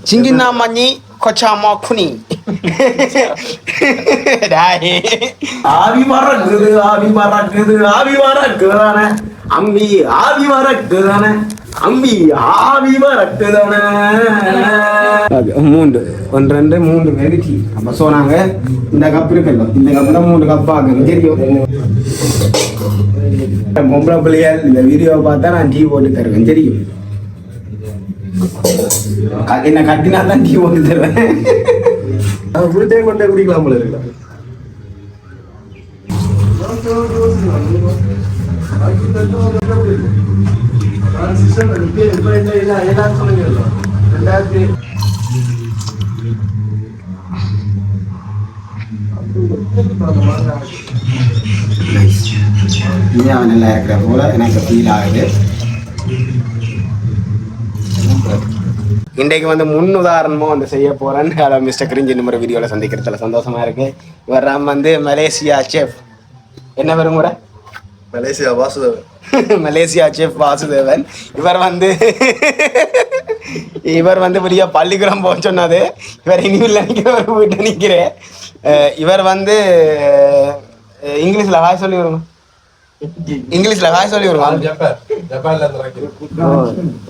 Cingina mani kochama kuni. Dah. ஆவி வரக்குது தானே அம்பி ஆவி வரக்குது தானே அம்பி ஆவி வரக்குதானே. மூன்று ஒன்று ரெண்டு மூன்று வெறிச்சி அப்போ சொன்னாங்க இந்த கப் இருக்குல்ல இந்த கப்பில் 3 கப் ஆகுது தெரியும். பொம்பளை பிள்ளையால் இந்த வீடியோவை பார்த்தா நான் டீ போட்டு தருவேன் தெரியும். என்ன கட்டினா தான் டீ போட்டு தருவேன். டைம் கொண்டே குடிக்கலாம் போல இருக்கலாம். நல்லா இருக்கிற போல எனக்கு ஃபீல் ஆகுது. இன்றைக்கு வந்து முன்னுதாரணமாக வந்து செய்ய போகிறேன்னு மிஸ்டர் கிரிஞ்சி இந்த மாதிரி வீடியோவில் சந்திக்கிறதுல சந்தோஷமாக இருக்குது. இவர் வந்து மலேசியா செஃப் என்ன வரும் முறை Malaysia Vasudevan. Malaysia chef Vasudevan. இவர் வந்து பெரிய பள்ளிக்கூடம் போக சொன்னது. இவர் இனிவில் நினைக்கிற ஒரு வீட்டை நிற்கிறேன். இவர் வந்து இங்கிலீஷில் ஹாய் சொல்லி வருங்க. இங்கிலீஷ்ல ஹாய் சொல்லி வருங்க.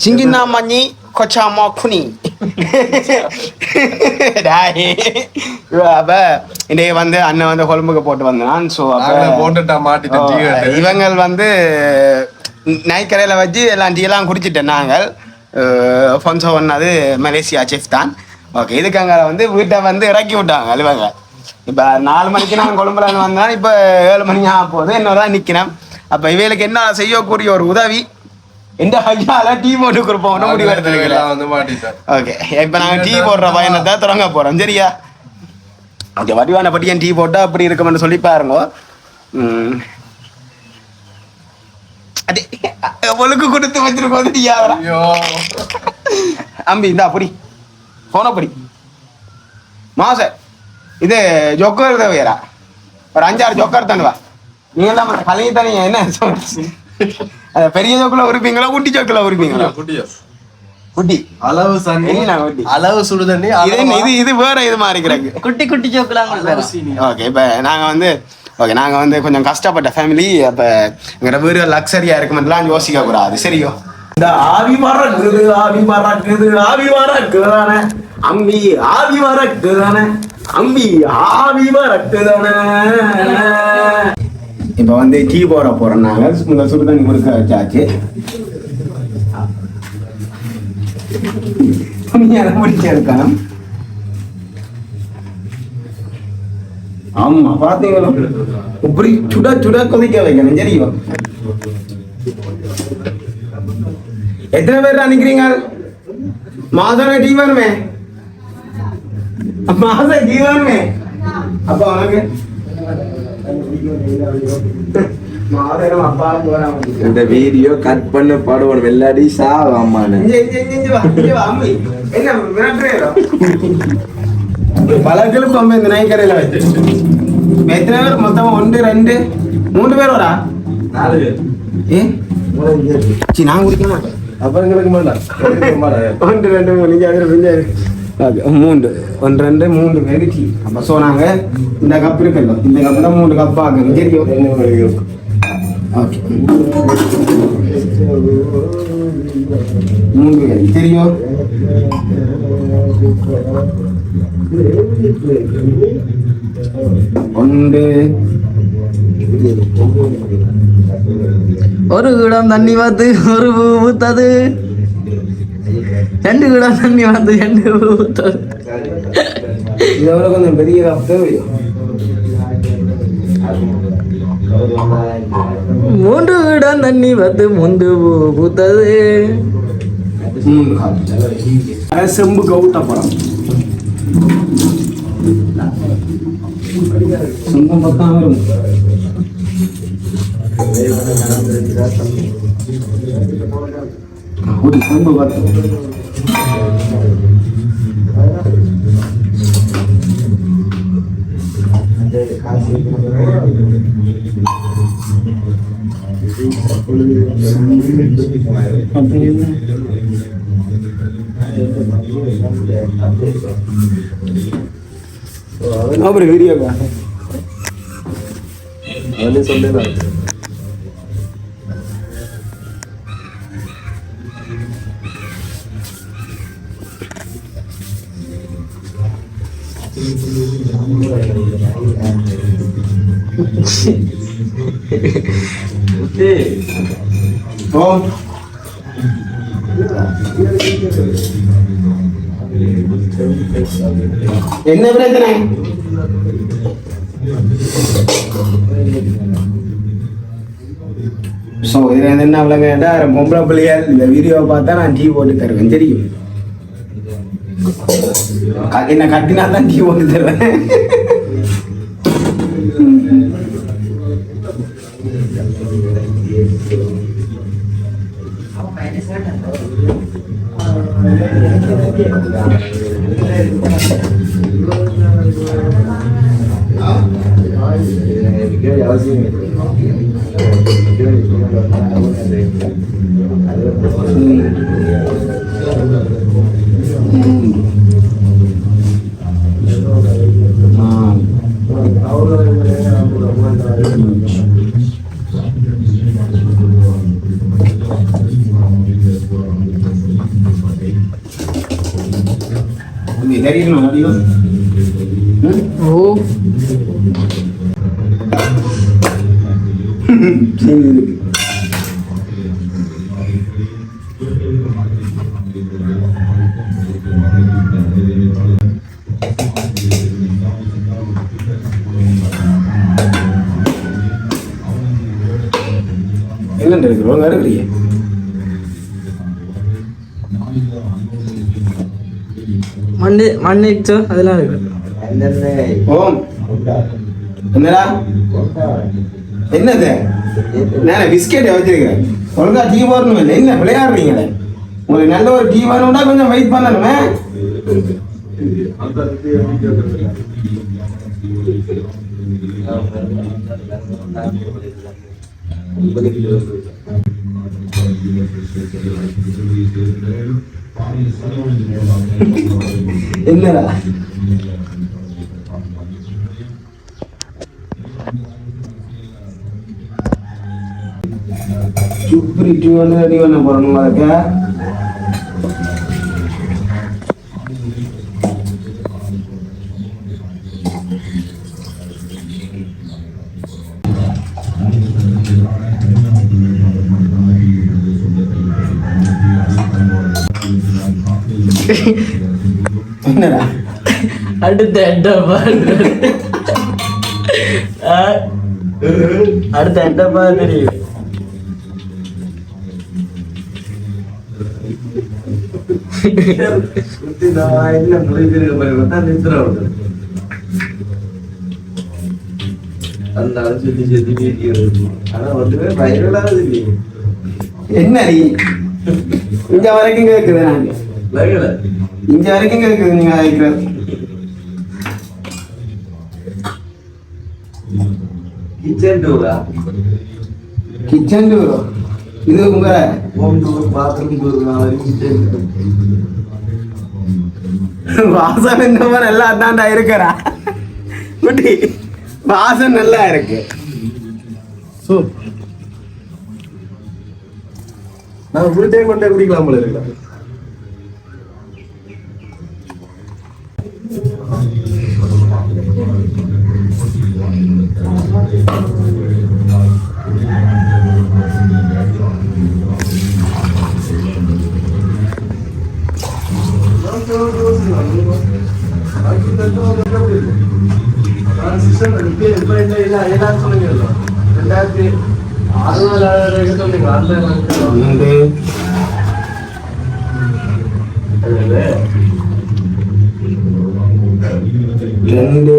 சிங்கினா மணி கொச்சாமா குனி. அப்ப இன்னைக்கு வந்து அண்ணன் வந்து கொழும்புக்கு போட்டு வந்தான். ஸோ இவங்க வந்து நைக்கரையில வச்சு எல்லாம் டீ எல்லாம் குடிச்சிட்டேன். நாங்கள் ஃபன்சோ ஒன்னாது மலேசியா செஃப் தான். ஓகே, இதுக்கு அங்கே வந்து வீட்டை வந்து இறக்கி விட்டாங்க இவங்க. இப்போ 4 மணிக்கு நான் கொழும்புல வந்தேன். இப்போ 7 மணி ஆக போகுது. என்னதான் நிற்கிறேன். அப்போ இவைகளுக்கு என்ன செய்யக்கூடிய ஒரு உதவி எந்த ஐயால டீ போட்டு கொடுப்போம் முடிவு எடுத்துருக்கிறேன். ஓகே, இப்போ நாங்கள் டீ போடுற பயணத்தை தொடங்க போகிறோம். சரியா? ஓகே, வடிவான பட்டியன் டீ போட்டால் அப்படி இருக்குமென்னு சொல்லி பாருங்க. அது ஒழுக்கு கொடுத்து வச்சிருக்கோம். டீ ஆகிறா அம்பி இந்தா அப்படி போன படி மாச இது ஜொக்கர் தேவையரா ஒரு 5-6 ஜொக்கர் தண்ணுவா. நீங்க தான் கலையை தானே என்ன பெரிய ஜோக்குல உரிப்பீங்களா குட்டி ஜோக்குல உரிப்பீங்களா? குட்டி அளவு தண்ணி அளவு சுடு தண்ணி இது வேற இது மாதிரி குட்டி குட்டி ஜோக்குலாம். ஓகே, இப்போ நாங்க வந்து கொஞ்சம் கஷ்டப்பட்ட ஃபேமிலி. அப்ப எங்கிட்ட வீடு லக்ஸரியா இருக்குமெல்லாம் யோசிக்க கூடாது. சரியோ? இந்த ஆவி வரக்குது தானே அம்பி ஆவி வரக்குதானே அம்பி ஆவி வரக்குதானே. இப்போ வந்து டீ போட போறோம். நாங்கள் இந்த சுடு தண்ணி முறுக்க வச்சாச்சு. இருக்கணும். ஆமா, பாத்தீங்களா இப்படி சுட சுட கொதிக்க வைக்கணும். சரியா? எத்தனை பேர் நினைக்கிறீங்க? மாதம் டீ வேணுமே, மாதம் டீ வேணுமே. அப்ப உனக்கு இந்த வீடியோ கட் பண்ண பாடுவோம். வெள்ளாடி சாவாமான்னு பலர்களும் கொம்ப இந்த நைக்கரையில வச்சு எத்தனை பேர் மொத்தமா 1 2 3 பேர் வரா 4 பேர். நான் குடிக்க மாட்டேன். அப்புறம் எங்களுக்கு மாட்டேன். 1 2 3 1 2 3 வெறிச்சி அப்ப சொன்னாங்க இந்த கப் இருக்குல்ல இந்த கப்ல 3 கப் ஆகுது தெரியும். ஓகே, 3 வெறி தெரியும். ஒரு குடம் தண்ணி பார்த்து ஒரு பூ ஊத்தாது. 2 குடம் தண்ணி பார்த்து 2 பூ ஊத்தாது. இதோட கொஞ்சம் பெரிய கப் தேவையோ. 3 குடம் தண்ணி பார்த்து 3 பூ ஊத்தாது. 3 கப் செம்பு கவுட்ட போறோம். செம்பு பக்கம் வரும். ஒரு செம்பு பக்கம் அப்புறம் வீடியோக்கா அவனே சொல்லுதான் ஓ என்ன பிரச்சனை ஸோ இதில் என்ன விளங்க கேட்டால் பொம்பளை பிள்ளையால் இந்த வீடியோவை பார்த்தா நான் டீ போட்டு தருவேன் தெரியும் என்ன கட்டினா தான் டீ போட்டு தருவேன் தெரியணும் அதிகம் ஓ என்னண்டு இருக்கிறோம் இருக்கிறீங்க மண்ணு இச்சோ அதெல்லாம் இருக்கு ஓம் என்னடா என்னது நான் பிஸ்கெட்டை வச்சிருக்கேன் ஒழுங்கா டீ போடணும் இல்லை என்ன விளையாடுறீங்களே உங்களுக்கு நல்ல ஒரு டீ வரணும்னா கொஞ்சம் வெயிட் பண்ணணுமே என்னடா சுப்ரி டீ வந்து ரெடி பண்ண போறோம் அதுக்கு என்னடா அடுத்த எட்டப்பா தெரியும் என்ன இங்க வரைக்கும் கேக்குது நாங்க இங்க வரைக்கும் கேக்குது நீங்க அழைக்கிறது கிச்சன் டூரா கிச்சன் டூரோ இது உங்க ஹோம் டூர் பாத்ரூம் டூர் மாதிரி கிச்சன் வாசம் இந்த மாதிரி நல்லா தாண்டா இருக்கிறா குட்டி வாசம் நல்லா இருக்கு நான் வீட்டே கொண்டே குடிக்கலாம் போல இருக்கலாம் ரெண்டு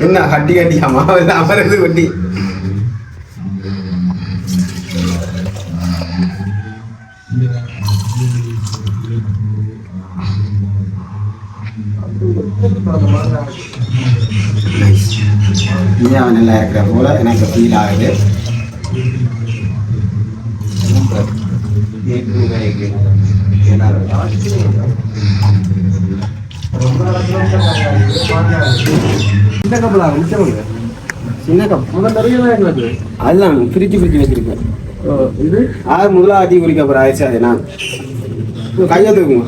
என்ன கட்டி கட்டியா மாவு அமரது கொட்டி அவன் நல்லா இருக்கிற போல எனக்கு ஃபீல் ஆகுது. சின்ன கப் அதுதான் பிரிச்சு வச்சிருக்கேன். இது முதலாவது டீ குடிக்க போற ஆயிடுச்சு. அது நான் கையை தூக்குங்க.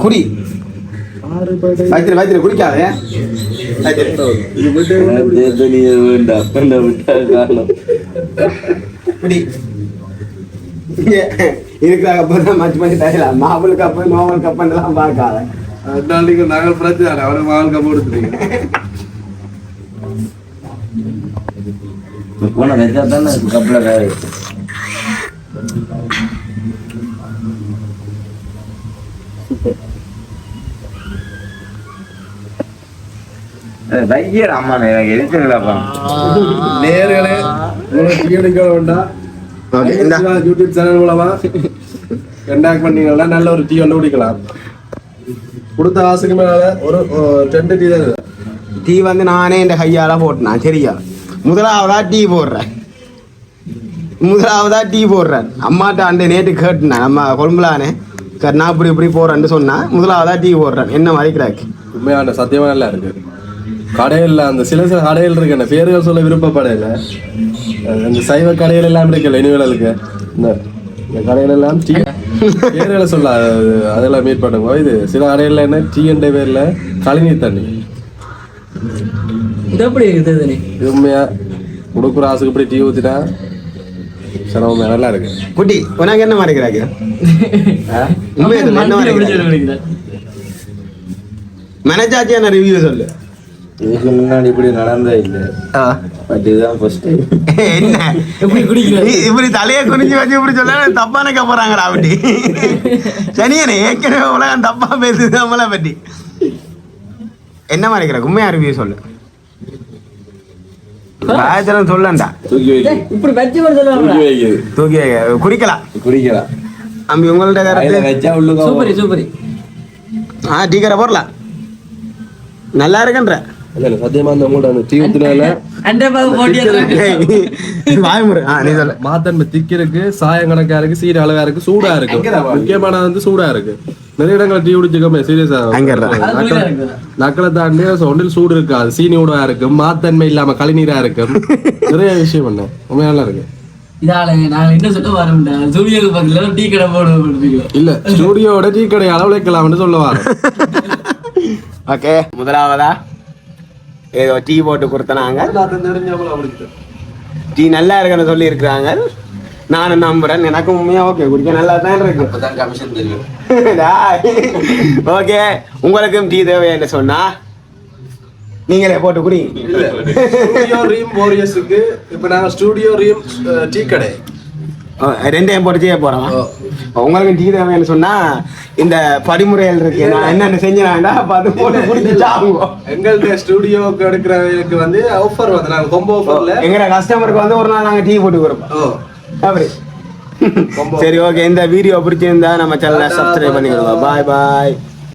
குடி குடிக்காத இருக்கிற கப்பு மச்சு மச்சு தரலாம். மாவுள் கப்பு நோவல் கப்புலாம் பார்க்காத. நகல் பிரச்சனை அவனுக்கு மாவல் கப்பு கொடுத்துட்டீங்க. போன வெச்சா தானே கப்பல காரு தையர் அம்மா எனக்கு எரிச்சலாப்பா. நேர்களே யூடியூப் சேனல் மூலமா கண்டாக்ட் பண்ணீங்கன்னா நல்ல ஒரு டீ ஒன்று குடிக்கலாம். கொடுத்த ஆசைக்கு மேல ஒரு 2 டீ தான். டீ வந்து நானே இந்த கையால போட்டேன். சரியா, முதலாவதா டீ போடுறேன். அம்மாட்ட அந்த நேற்று கேட்டுனேன். நம்ம கொழும்புலானே நான் இப்படி போடுறேன்னு சொன்னா முதலாவதா டீ போடுறேன். என்ன மறைக்கிறாக்கு உண்மையான சத்தியமா நல்லா இருக்கு. கடையில் அந்த சில கடைகள் இருக்கு, அந்த பேர்கள் சொல்ல விருப்பப்படையில. அந்த சைவ கடைகள் எல்லாம் இருக்குல்ல இனிவேலுக்கு, இந்த கடையில எல்லாம் டீ பேர்களை சொல்ல அதெல்லாம் மீட் பண்ணுங்க. இது சில கடையில என்ன டீ என்ற பேர்ல கழிநீர் தண்ணி. இது உண்மையா கொடுக்குற ஆசுக்கு இப்படி டீ ஊத்தினா சிரமம் நல்லா இருக்கு. குட்டி உனக்கு என்ன மறைக்கிறாங்க? மனச்சாட்சியான ரிவ்யூ சொல்லு. இதுக்கு முன்னாடி இப்படி நடந்தே இல்லை. இதுதான் ஃபர்ஸ்ட் டைம். என்ன இப்படி தலையை குனிஞ்சு வச்சு இப்படி சொல்ல தப்பான கப்புறாங்கடா அப்படி. சனியனே ஏற்கனவே உலகம் தப்பா பேசுது நம்மளை பற்றி. என்ன மறைக்கிற உண்மையா ரிவ்யூ சொல்லு. பாயத்திரம் சொல்லண்டா. தூக்கி குடிக்கலாம் அம்பி உங்கள்ட்ட சூப்பரி டீ கடை போடலாம். நல்லா இருக்குன்ற சத்தியமா அந்த உங்களோட டீ ஊத்துனால மாத்தன்மை திக்கு இருக்கு, சாயம் கணக்கா இருக்கு, சீர அளவா இருக்கு, சூடா இருக்கு. முக்கியமான வந்து சூடா இருக்கு. நிறைய இடங்கள் டீ குடிச்சுக்கோமே சீரியஸா நக்களை தாண்டி ஒன்றில் சூடு இருக்காது, சீனி ஊடா இருக்கு, மாத்தன்மை இல்லாம கழிநீரா இருக்கு. நிறைய விஷயம் பண்ண உண்மையா நல்லா இருக்கு. இல்ல ஸ்டூடியோட டீ கடை அளவுக்கலாம்னு சொல்லுவாங்க. ஓகே, முதலாவதா ஏதோ டீ போட்டு கொடுத்தனாங்க. டீ நல்லா இருக்குன்னு சொல்லி இருக்கிறாங்க. நானும் நம்புறேன். எனக்கும் உண்மையா ஓகே குடிக்க நல்லா தான் இருக்கு. கமிஷன் தெரியும். ஓகே, உங்களுக்கும் டீ தேவைன்னு சொன்னா நீங்களே போட்டு குடிங்க. ஸ்டூடியோ ரீம் வாரியர்ஸ்க்கு இப்ப நாங்க ஸ்டூடியோ ரீம் டீ கடை ரெண்டையும் போட்டு செய்ய போறோம். உங்களுக்கு டீ தேவைன்னு சொன்னா இந்த படிமுறைகள் இருக்கு. நான் என்னென்ன செஞ்சேன்னா அது போட்டு குடிச்சுட்டாங்க. எங்கள்கிட்ட ஸ்டூடியோக்கு எடுக்கிறவங்களுக்கு வந்து ஆஃபர் வந்து நாங்கள் கொம்போ ஆஃபர்ல எங்க கஸ்டமருக்கு வந்து ஒரு நாள் நாங்க டீ போட்டு கொடுப்போம். அப்படி சரி, ஓகே. இந்த வீடியோ பிடிச்சிருந்தா நம்ம சேனலை சப்ஸ்கிரைப் பண்ணிக்கலாம். பாய் பாய்.